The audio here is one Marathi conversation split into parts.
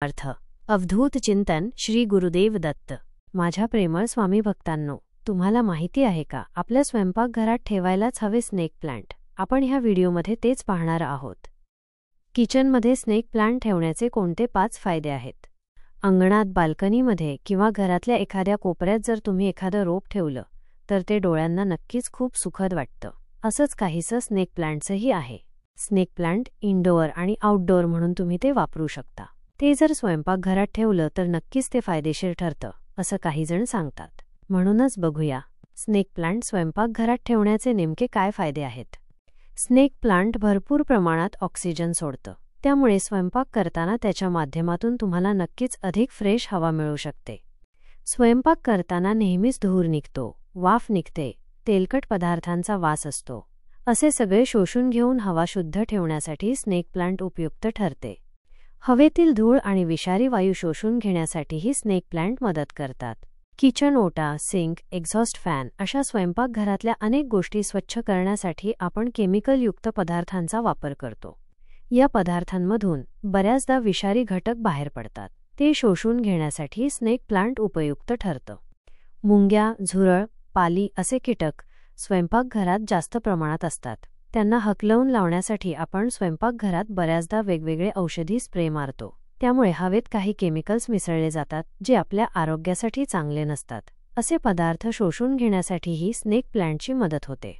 अर्थ अवधूत चिंतन श्री गुरुदेव दत्त। माझ्या प्रेमळ स्वामी भक्तांनो, तुम्हाला माहिती आहे का, आपल्या स्वयंपाकघरात ठेवायलाच हवे स्नेक प्लांट। आपण ह्या व्हिडिओमध्ये तेच पाहणार आहोत। किचनमध्ये स्नेक प्लांट ठेवण्याचे कोणते 5 फायदे आहेत। अंगणात, बाल्कनीमध्ये किंवा घरातल्या एखाद्या कोपऱ्यात जर तुम्ही एखादं रोप ठेवलं तर ते डोळ्यांना नक्कीच खूप सुखद वाटतं। असंच काहीसं स्नेक प्लांटचंही आहे। स्नेक प्लांट इनडोअर आणि आउटडोअर म्हणून तुम्ही ते वापरू शकता। ते जर स्वयंपाकघरात ठेवलं तर नक्कीच ते फायदेशीर ठरतं, असं काही जण सांगतात। म्हणूनच बघूया, स्नेक प्लांट स्वयंपाकघरात ठेवण्याचे नेमके काय फायदे आहेत। स्नेक प्लांट भरपूर प्रमाणात ऑक्सिजन सोडतं, त्यामुळे स्वयंपाक करताना त्याच्या माध्यमातून तुम्हाला नक्कीच अधिक फ्रेश हवा मिळू शकते। स्वयंपाक करताना नेहमीच धूर निघतो, वाफ निघते, तेलकट पदार्थांचा वास असतो। असे सगळे शोषून घेऊन हवा शुद्ध ठेवण्यासाठी स्नेक प्लांट उपयुक्त ठरते। हवेतील धूळ आणि विषारी वायू शोषून घेण्यासाठीही स्नेक प्लांट मदत करतात। किचन ओटा, सिंक, एक्झॉस्ट फॅन अशा स्वयंपाकघरातल्या अनेक गोष्टी स्वच्छ करण्यासाठी आपण केमिकलयुक्त पदार्थांचा वापर करतो। या पदार्थांमधून बऱ्याचदा विषारी घटक बाहेर पडतात। ते शोषून घेण्यासाठी स्नेक प्लांट उपयुक्त ठरतं। मुंग्या, झुरळ, पाली असे कीटक स्वयंपाकघरात जास्त प्रमाणात असतात। त्यांना हकलवून लावण्यासाठी आपण स्वयंपाकघरात बऱ्याचदा वेगवेगळे औषधी स्प्रे मारतो। त्यामुळे हवेत काही केमिकल्स मिसळले जातात जे आपल्या आरोग्यासाठी चांगले नसतात। असे पदार्थ शोषून घेण्यासाठीही स्नेक प्लांटची मदत होते।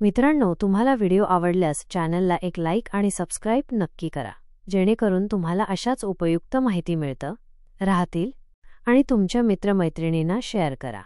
मित्रांनो, तुम्हाला व्हिडिओ आवडल्यास चॅनलला एक लाईक आणि सबस्क्राईब नक्की करा, जेणेकरून तुम्हाला अशाच उपयुक्त माहिती मिळत राहतील आणि तुमच्या मित्रमैत्रिणींना शेअर करा।